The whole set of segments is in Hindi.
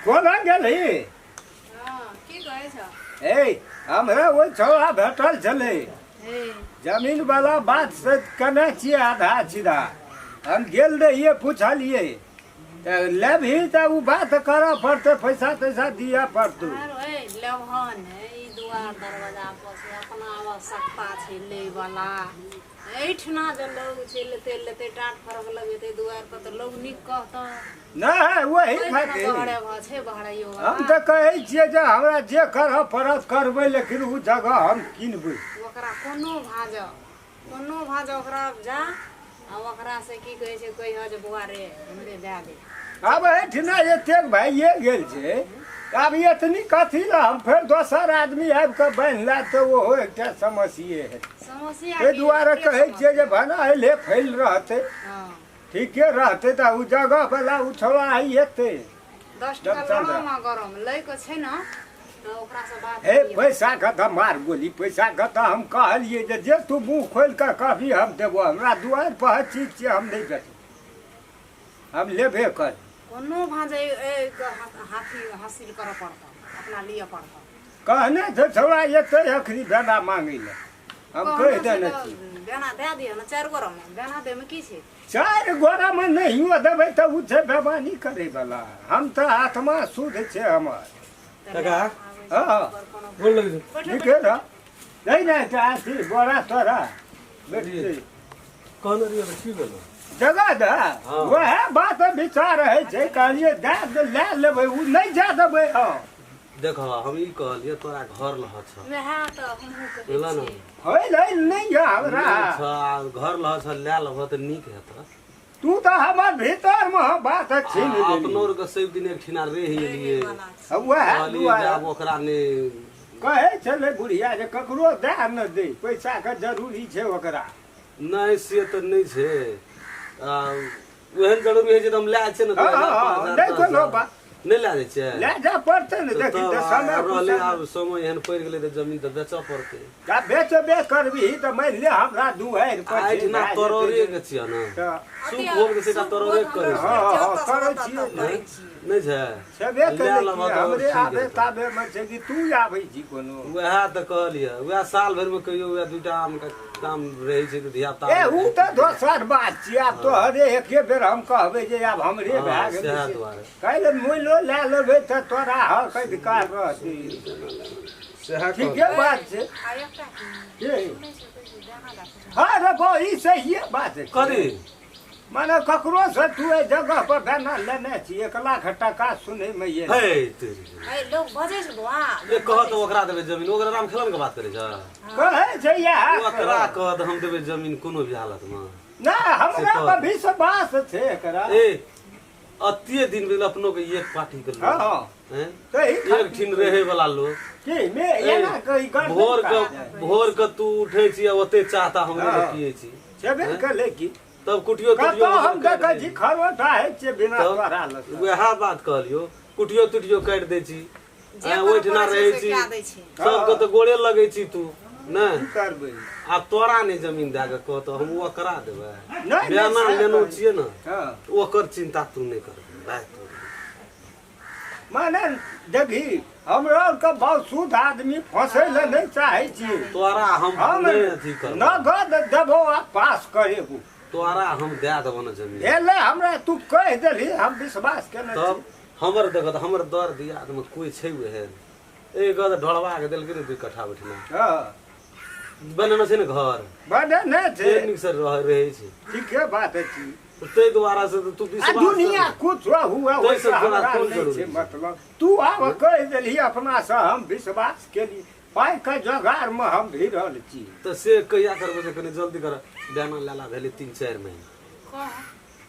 कोना गेली की कहै छ ए हमरा वो छोड़ा भेटल छलै जमीन वाला बात से कने छियै आधा सीधा हम गेल रहिए पूछलिए लेबही तऽ उ बात करऽ पड़तै पैसा तैसा दिया पड़तौ लेबहन ई दुआर दरवाजा पर से अपना आवश्यकता छै लै वाला एठना जे लोग छै लेते टाट फरक लगेते दुआर पर तऽ लोग नीक कहता नहीं वही खातिर हम तऽ कहै छियै जे हमरा जे करऽ पड़त करबै लेकिन उ जगह हम किनबै ओकरा कोनो भाज ओकरा जा आ ओकरा से की कहै छै कहियो जे बुआ रे हमरे दए दे अब एठना एतेक भाइये गेल छै अब एतनी कथी ला हम फिर दोसर आदमी आबि कऽ बान्हि ला तऽ ओहो एकटा समस्ये है ताहि दुआरे कहै छियै जे भना अइले फैल रहतै ठीके रहतै तऽ उ जगह वाला उ छोड़ा आई एतै 10 टका लड़ामा गरम लै के छै न तऽ ओकरा से बात हे पैसा के तऽ मार गोली पैसा के तऽ हम कहलिए जे तू मुंह खोल के कहबी हम देबो हमरा दुआर पर हर चीज छै हम नहीं बेचब हम लेबे कर कोनो भांजे हाथी हासिल करऽ पड़ता अपना लिए पड़ता कहने से छोड़ा एतै अखरी बेना मांगै ले हम कह देने छी बेना दे दियो न 4 गोरा में बेना दे में की छै 4 गोरा में नहियो देबै तऽ उ छै बेमानी करे वाला हम तऽ आत्मा शुद्ध छै हमर काका हां बोल लगे ठीक है ना नहीं नहीं तो आसी बोरा तोरा बेटी कौन रियो की बोलो जगह दा वह बात विचार है छै कहलिए दे ले लेबै उ नहीं जा देबै हां देखो हम ई कहलिए तोरा घर लह छ वह त हमहु कहै बोला न होय नहीं या हमरा घर लह छ ले लह त नीक हेत तू तो हमर भीतर में बात छीन ले अपनोर के सब दिन एक ठिना रह लिए वह दुआरे ओकरा ने कहे छले बुढ़िया जे ककरो दे न दे पैसा के जरूरी छै ओकरा नहीं से त नहीं छै ओहन जरूरी है जे हम ले छै न देखो लो बा नहीं ले जाय छै ले जा पड़ते न देखि त समय रहले अब समय एहन पड़ गेलै त जमीन त बेचऽ पड़तै का बेचबे करबी त मान ले हमरा दुआर पर आइ ना तोरे के छिया न सुख भोग के सेटा तोरे करे हां करै छियै नहीं छै छबे करे हमरे आबे ताबे में छै कि तू आबै छी कोनो वह त कहलिए वह साल भर में कहियो वह दूटा आम का काम रहे छै त धिया पुता ए उ त दोसर बात छी आब तो हरे एके बेर हम कहबै जे आब हमरे भए गेलै काल्हि मोइलो ले लेबै त तोरा हक अधिकार रहतै ठीके बात छै हाँ रे बो ई सही बात है कदी माने ककरो से तू ए जगह पर बना लेने छी 1 लाख टका सुनै में ये हे तेरी ए लोग बजे छै बुआ ये कह तो ओकरा देबे जमीन ओकरा नाम खेलन के बात करे छ कहै छै यार ओकरा कह त हम देबे जमीन कोनो भी हालत में ना हमरा पर विश्वास छै एकरा ए अतिये दिन भेल अपनो के एक पार्टी के हां हैं सही एक ठिन रहे वाला लोग की मैं एना कहि कर भोर के तू उठे छी ओते चाहता हम पिए छी छबे करे की तब कुटियो तुटियो हम देखै छी खरोटा है छै बिना तोरा लग वह बात कहलियो कुटियो तुटियो काट दे छी ओइठना रहे छी सब के त गोड़े लगै छी तू न करबै आ तोरा ने जमीन दे के कह तो हम ओकरा देबै नहीं बेना लेनो छिए न हां ओकर चिंता तू नहीं करबे बात माने देखी हमरा के बहुत शुद्ध आदमी फंसे ले नहीं चाहे छी तोरा हम नहीं अथी कर नगद देबो आ पास करेबो तोरा हम दे देबो न जमीन एले हमरा तू कह देली हम विश्वास केने छी तब हमर देखत हमर दर दिया में कोई छै उहे ए गद ढोलवा के देल के 2 कट्ठा बैठना हां बनना छै न घर बड़े ने छै टेक्निक से रहे छै ठीक है बात है छी ते द्वारा से तू विश्वास दुनिया कुछ हुआ वैसा मतलब तू आब कह देली अपना से हम विश्वास केली पाई का जोगार में हम भी रहल छी तो से कहिया करबे से कनी जल्दी कर बेना लाला भेले 3-4 महीना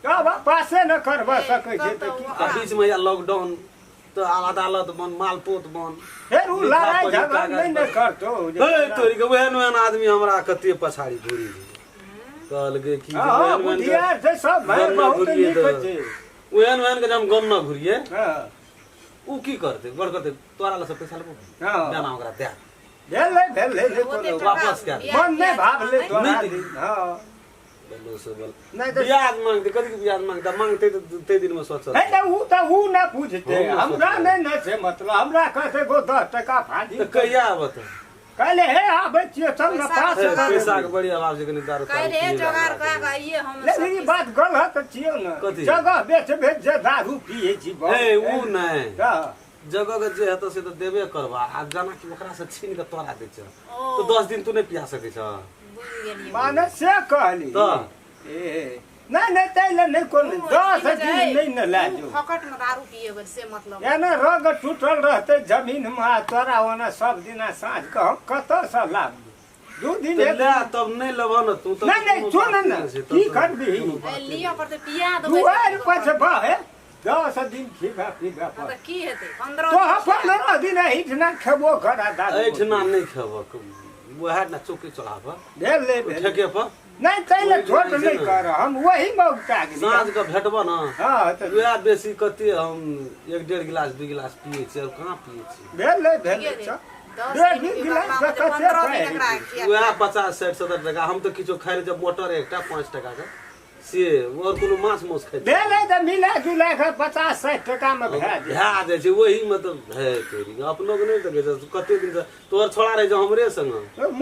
कब पासे न करबा सकै छै त की बीच में या लॉकडाउन तो अदालत बन मालपोत बन फिर उ लड़ाई झगड़ा नहीं न करतो हे तोरी के वहन आदमी हमरा कते पछाड़ी घुरी कहल के की बुधियार से सब भाई बहुत नीक छै वहन के हम गम न घुरिए हां उ की करते बड़ करते तोरा ल से पैसा लेबो हां बेना ओकरा दे भेल ले तो वापस कर मन में भाव ले तोरा हां बोलो से बोल नहीं तो ब्याज मांगते कदी के ब्याज मांगता मांगते तो ते दिन में सोचल है तो ऊ ना पूछते हमरा नहीं न से मतलब हमरा कहते गो 10 टका फादी तो कहिया आवत कहले हे आबे छिए सब न पास पैसा के बड़ी अभाव से कनी दारू कह रे जोगार का ये हम लेकिन ई बात गलत छिए न कथी? जगह बेच जे दारू पिए छी हे ऊ नहीं हाँ। जगह के जे हतो से तो देबे करबा आ जाना कि ओकरा से छीन के तोरा दे छ तो 10 दिन तू नहीं पिया सकै छ बुझ गेलिए माने से कहली तो ए नहीं तैले नहीं कोन 10 दिन नहीं न लाजो फकट में दारू पिए से मतलब एना रग टूटल रहते जमीन में तोरा ओना सब दिना साँझ के हम कत से लाभ 2 दिन तो एक ले तब नहीं लेबा न तू तो नहीं सुन न की करबी लिया पर पिया दो दुआर पर से बहे 10 दिन खीगा पर तो की हेते तो 15 दिन हिठना खेबो करा दारू एठना नहीं खेबक वह ना चौकी चढ़ाबा भेल ले भेल ठेके पर नहीं तैले छोट नहीं कर हम वही मौका गेली साँझ के भेटबा न हां तो वह बेसी कते हम 1.5 गिलास 2 गिलास पिए छी और कहां पिए छी भेल ले वह 50-60-70 टका हम तो किछो खाइ रे जब मोटर एकटा 5 टका के से और कोनो माछ मौस खाइ भेल तो मिला जुला के 50-60 टका में भए भए जाय छै वही मतलब है तेरी अपनो के नहीं देखे छ कते दिन से तोर छोड़ा रहे जो हमरे संग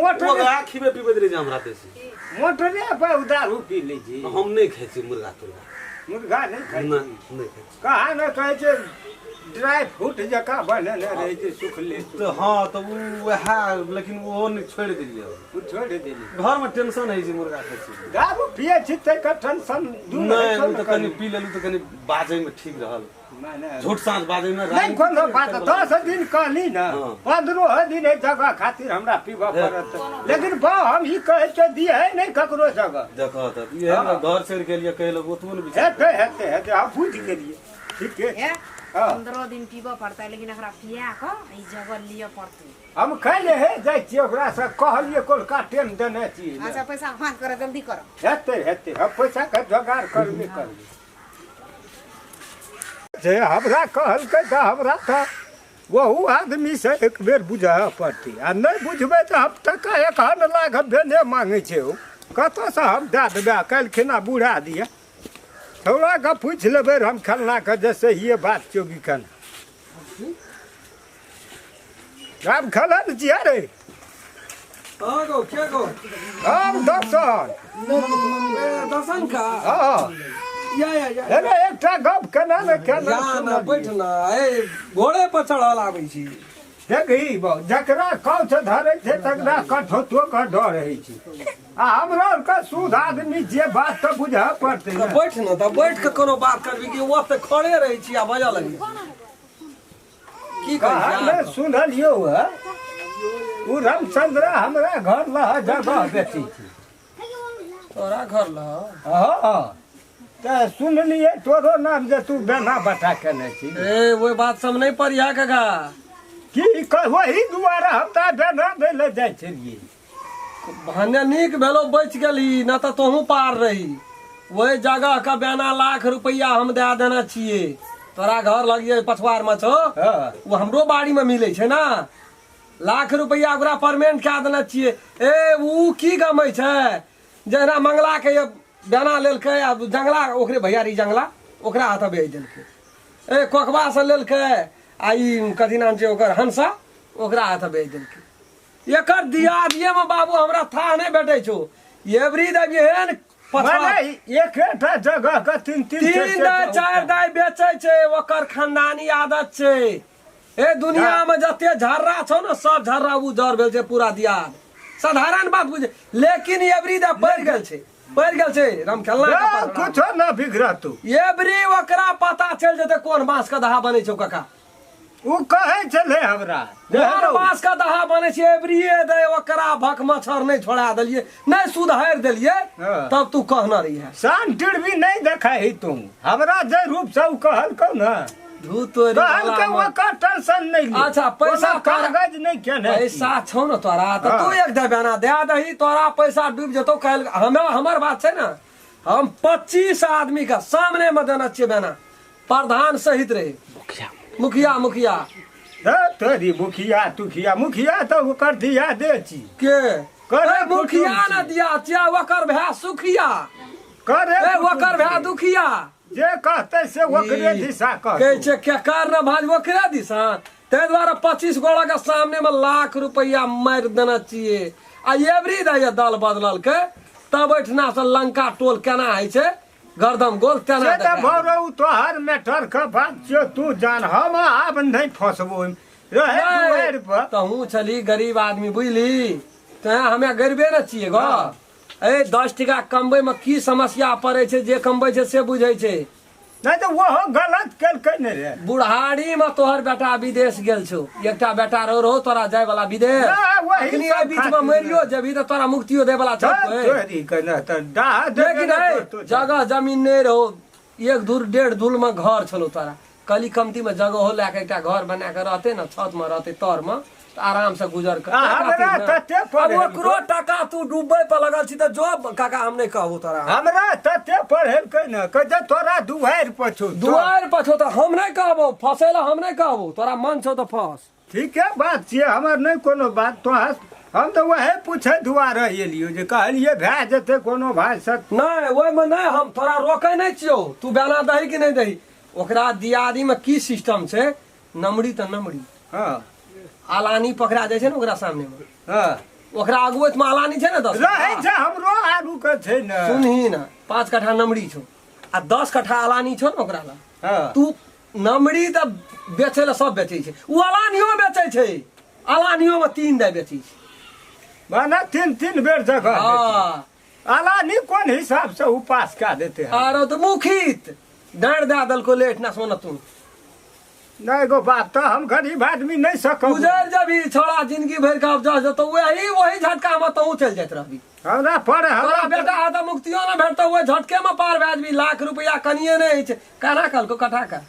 मोटर ओकरा खिबे पिबे रहे हमरा देसी मोटरे पर दारू पी ली जी हम नहीं खाइ छी मुर्गा तुर्गा मुर्गा नहीं खाई नहीं खाइ छी कहा न कहे छै ड्राई फ्रूट जका बनल रहे छै सुखले तो हां तो वह लेकिन वो नहीं छोड़ दिलिए उ छोड़ देली घर में टेंशन है जी मुर्गा खाइ छी दारू पिए छी त का टेंशन दूर नहीं उ तो कनी पी लेलु तो कनी बाजे में ठीक रहल माने झूठ सांझ बाजे में नहीं कोनो बात 10 दिन कहली न 15 दिन ए जगह खातिर हमरा पीबा पड़त लेकिन बा हम ई कहे छै दिए है नहीं ककरो जगह देखो त ये हम घर छोड़ के लिए कहे लोग ओतबो नहीं विचार हेते हम बुझ गेलिए ठीक है 15 दिन पीबा पड़ता है लेकिन एकरा पिया क ई जगह लिया पड़ते हम कहले हे जाय छी ओकरा से कहलिए कोलका टेम देने छी अच्छा पैसा मांग कर जल्दी करो हेते हम पैसा के जोगाड़ करबे जे हमरा कहलकै त हमरा त वहू आदमी से एक बेर बुझा पड़ती आ नहीं बुझबे तो हम टका 1 लाख भेने मांगे छै कत से हम दे देबे काल्हिखिना बुढ़ा दिए थोड़ा का पूछ लेबै हम खलना के जैसे ये बात चोगी कन हम खलन जिया रे हाँ गो क्या गो हम दर्शन दर्शन का हाँ या अरे एकटा गप केना ने केना या ना बैठना ए घोड़े पर चढ़ल आबै छी देखी जकरा कौछ धरे छै तकरा कठोतो के डर रहै छै आ हमरा के शुद्ध आदमी जे बात त बुझा पड़तै तो बैठ ना तो बैठ के कोनो बात करबी कि वो त खड़े रहै छी आ बजा लगी की कहा कहै मैं सुनलियो है उ रामचंद्र हमरा घर लह जगह बेची छी तोरा घर ल हां त सुनलिए तोरो नाम जे तू बेना बटा केने छी ए वो बात सब नहीं परिया काका की वही दुआरे हम त बेना दै ले जाइ छलिए भने नीक भेलो बच गेली न त तोहू पार रही वही जगह का 1 लाख रुपया हम दे देना छिए तोरा घर लगिए पछवार में छो हां वो हमरो बाड़ी में मिले छै ना लाख रुपया ओकरा परमेंट कए देना छिए ए ऊ की गमै छै जेना मंगला के बेना लेलकै आ जंगला ओकरे भैयारी जंगला ओकरा हाथ भेज देलकै ए कोकबा से लेलकै आ ई कथी नाम छै ओकर हंसा ओकरा हाथ भेज देलकै एकर दियादिये में बाबू हमरा था नहीं बैठे छो एवरी दब एहन माने एकेटा जगह के 3 दाय 4 दाय बेचे छै ओकर खानदानी आदत छै ए दुनिया में जते झर्रा छौ न सब झर्रा उजर भेल छै पूरा दियाद साधारण बात बुझे लेकिन एवरी दब पड़ गेल छै राम खेलना कुछो न बिगड़ तू एवरी ओकरा पता चल जेते कोन बांस का दहा बनै छौ काका उ कहे छले हमरा कोन बांस का दहा बनै छै एवरीए दे ओकरा भक मच्छर नहीं छोड़ा देलिए नहीं सुधार देलिए तब तू कहना रही है शान टिड़वी नहीं देखाई तू हमरा जे रूप से कहलकौ न कहलकै ओकर टेंशन नहीं ले अच्छा पैसा कागज नहीं केने पैसा छौ न तोरा त तू एक दबाना दे दही तोरा पैसा डूब जतो कल हमर बात छै न हम 25 आदमी का सामने में देना चाहिए बेना प्रधान सहित रहे मुखिया तोरी मुखिया तो ओकर दिया दे छी के करे मुखिया न दिया चिया ओकर भै सुखिया करे ए ओकर भए दुखिया जे कहते से ओकरे दिशा कहै कह छै केकर न भाज ओकरे दिशा ताहि दुआरे 25 गोड़ा के सामने में लाख रुपया मारि देना चाहिए आ एवरी दै दल बदलल के तब ओहिठना से लंका टोल केना होइ छै गर्दम गोल तेना से त भौरो तोहर मैटर के बात छै तू जान हम आब नहीं फंसबो रहे दुआर पर तहूँ छली गरीब आदमी बुझली तो हमे गरीबे न छियै गो ए 10 टका कमबै में की समस्या पड़े छै जे कमबै छै से बुझै छै नहीं तो वो गलत केलकै ने रे बुढ़ारी में तोहर बेटा विदेश गेल छौ एकटा बेटा रहो तोरा जाय वाला विदेश वही अखनी सब एहि बीच में खातिर मरियो जेबी तो तोरा मुक्तियो दे वाला छौ कोई चोरी करना त डाह लेकिन है जगह जमीन नहीं रहो एक धूर 1.5 धूल में घर छलो तोरा कली कमती में जगह हो लेके एकटा घर बना के रहते न छत में रहते तर में तो आराम से गुजर कर हमरा तते पढ़े ओकरो टका तू डूबे पर लगल छी त जो काका हम नहीं कहबो तोरा हमरा तते पढ़ेलकै न कहे तोरा दुआर पर छौ दुआर पर छौ त हम नहीं कहबो फसेला हम नहीं कहबो तोरा मन छौ त फस ठीक है बात छियै हमर नहीं कोनो बात तो हम तो वही पूछे दुआरे एलियो जे कहलिए भए जेते कोनो भाई सक नहीं ओइ में नहीं हम तोरा रोकै नहीं छियो तू बेना दही कि नहीं दही ओकरा दियादी में की सिस्टम छै नमड़ी त नमड़ी हां आलानी पकड़ा जाय छै न ओकरा सामने में हां ओकरा अगुवत में आलानी छै न 10 रहे छै हमरो आरू के छै न सुनही न 5 कट्ठा नमड़ी छौ आ 10 कट्ठा आलानी छौ न ओकरा ला हां तू नमड़ी त बेचे ला सब बेचे छै उ आलानियो बेचे छै आलानियो में 3 दे बेचे छै माना 3 बेर जगह हां आलानी कोन हिसाब से उपास का देते हैं आरो त मुखित डांड दे दल को लेट ना सोना तू नहीं गो बात तो हम गरीब आदमी नहीं सकब गुजर जबी छोड़ा जिंदगी भर का अब जा तो वही झटका में तू चल जात रहबी हमरा पर तोरा हमरा बेटा आ त मुक्तियो ना भेटतो वो झटके में पार भए जबी लाख रुपया कनिए नहीं छै काना कल को कथा का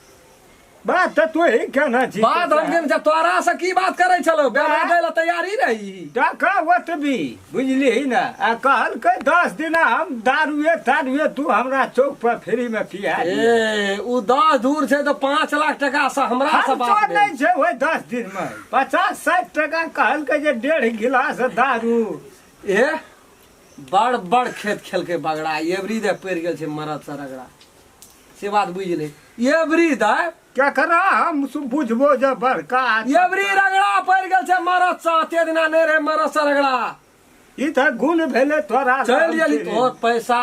बात तो तू ही कहना छी बात हम के तोरा से की बात करे चलो बेला दे ला तैयारी रही टाका ओतबी बुझली ना आ कहल के 10 दिन हम दारुए तू हमरा चौक पर फ्री में पिया दी ए उ 10 दूर छै तो 5 लाख टका से हमरा से बात खर्चो नहीं छै ओइ 10 दिन में 50-60 टका कहल के जे 1.5 गिलास दारू ए बड़ खेत खेल के बगड़ा एवरी दे पड़ गेल छै मरद से रगड़ा से बात बुझ ले एवरी दे क्या करा हम बुझबो जे बड़का एवरी रगड़ा पड़ गेल छै मरद से ते दिना नहीं रहे मरद से रगड़ा ई त गुण भेले तोरा चल गेली तोहर पैसा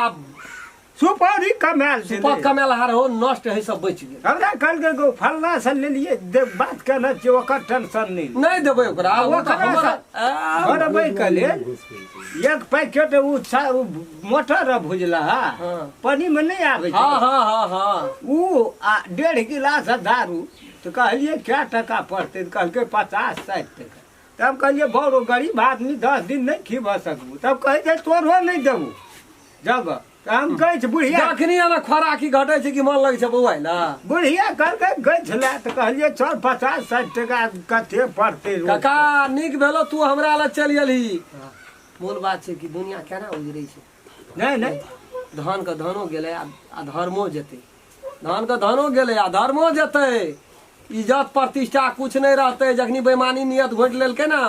सुपारी कमाल से सुपा कमेल हार हो नष्ट है सब बच गेल हमरा कहल के गो फलना से ले लिए बात करना छै ओकर टेंशन नहीं देबै ओकरा वो तो हमरा भरबै के लेल एक पैकेट उ मोटर भुजला पानी में नहीं आवे छै हाँ उ 1.5 गिलास दारू तो कहलिए क्या टका पड़ते कहलके 50-60 टका तब कहलिए बड़ो गरीब आदमी 10 दिन नहीं खिब सकबू तब कहे छै तोरो नहीं देबू जगह हम कहे छै बुढ़िया जखनी ना खोराकी घटे छै कि मन लगे छै बौआई ला बुढ़िया कहलके गई छले तो कहलिए चल 50-60 टका कथे पड़ते काका निक भेलो तू हमरा ला चल गेली मूल बात छै कि दुनिया केना उजरै छै नहीं धान के धानो गेलै आ धर्मो जेतै धान के धानो गेलै आ धर्मो जेतै इज्जत प्रतिष्ठा कुछ नहीं रहते जखनी बेईमानी नियत घोट लेलकै ना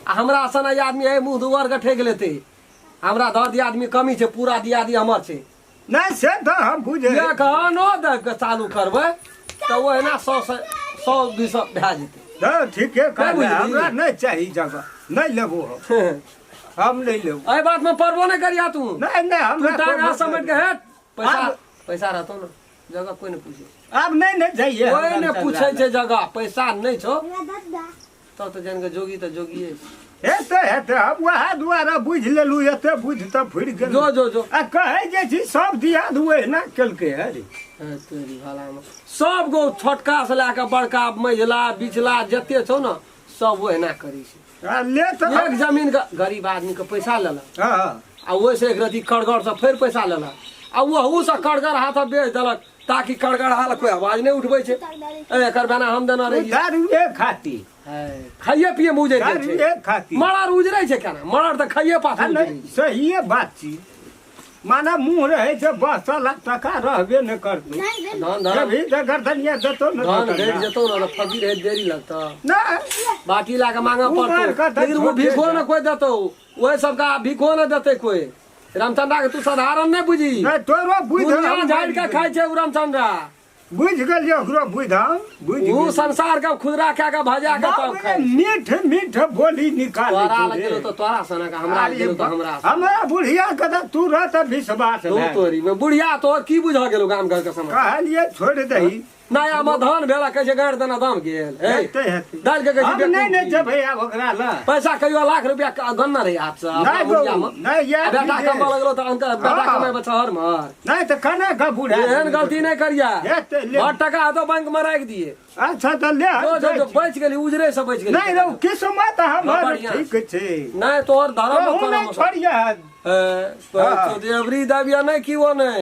आ हमरा सन आदमी है मुंह दुआर के ठेक लेते हमरा 10 आदमी कमी छै पूरा दियादी हमर छै नहीं से तो हम बुझे ये कहनो दे के चालू करबै तो वो ना 100-200 भए जेतै तो ठीक है बुझली? हमरा नहीं चाहिए जगह नहीं लेबो हम नहीं लेबो एहि बात में परबो नहीं करिया तू नहीं तू टांगा हमरा समझ के हेट आब- पैसा रहतो ना जगह कोई नहीं पूछे अब नहीं चाहिए कोई हमरा नहीं पूछे जगह। छै जगह पैसा नहीं छो तब तो जान के जोगी तो जोगी हेते हम वहाँ द्वारा बुझ लेलू एते बुझ तो फुर गेल जो आ कहे जे छी सब दियाद हुए ना केलके अरे तोरी भाला में सब गो छोटका से लाके बड़का महिला बिचला जते छौ ना सब ओहिना करी छै आ ले तो एक जमीन का गरीब आदमी के पैसा लेलक हां आ ओइसे एक रति कड़गड़ से फिर पैसा लेलक आ वहू से कड़गड़ हाथ बेच देलक ताकि कड़गड़ हाल कोई आवाज नहीं उठबै छै एकर बिना हम देना रही दारुए खाती खाइए पिए मुझे दारुए खाती मरड़ उजरै छै केना मरड़ तऽ खाइए पास नहीं सही बात छी माना मुंह रहे छै 10 लाख टका रहबे न करतै धान धान कभी गर्दनिया देतो न धान भेट जेतौ ना तऽ फकीर है देरी लगतौ ना बाटी ला के मांगा उमर का पड़तौ दर्द लेकिन वो होते भीखो छै। न कोई देतौ ओए सबका भीखो न देतै कोई रामचंद्रा के तू साधारण नहीं बुझी नहीं तोरो बुझ दुनिया झाड़ के खाई छे उ रामचंद्रा बुझ गेलियो ओकरो बुझाम बुझ उ संसार का खुदरा खा के भजा के तब खाई मीठ मीठ बोली निकाल तोरा लगे तो तोरा सना का हमरा गेलो तो हमरा हमरा बुढ़िया कदा तू रहत विश्वास तू है तोरी में बुढ़िया तोर की बुझा गेलो गाम घर के समय कहलिए छोड़ दही नया मधान भेला कैसे गाड़ देना दाम गेल हेते हेते डाल के हम कैसे नहीं जबै आब ओकरा ला पैसा कहियो लाख रुपया गन्ना रही हाथ से नहीं बुढ़िया गो में नहीं यार बेटा कमा लगलो तो अंक बेटा हाँ। कमाए बचहर मार नहीं तो कने का बुढ़ा एहन गलती नहीं करिया हेते ले बहुत टका तो बैंक में रख दिए अच्छा तो ले जो बच गेली उजरे से बच गेली नहीं रो किस्मत हमर बढ़िया। ठीक छे नहीं तोर धर्म तो नहीं छोड़िया तो देवरी दाबिया नहीं की वो नहीं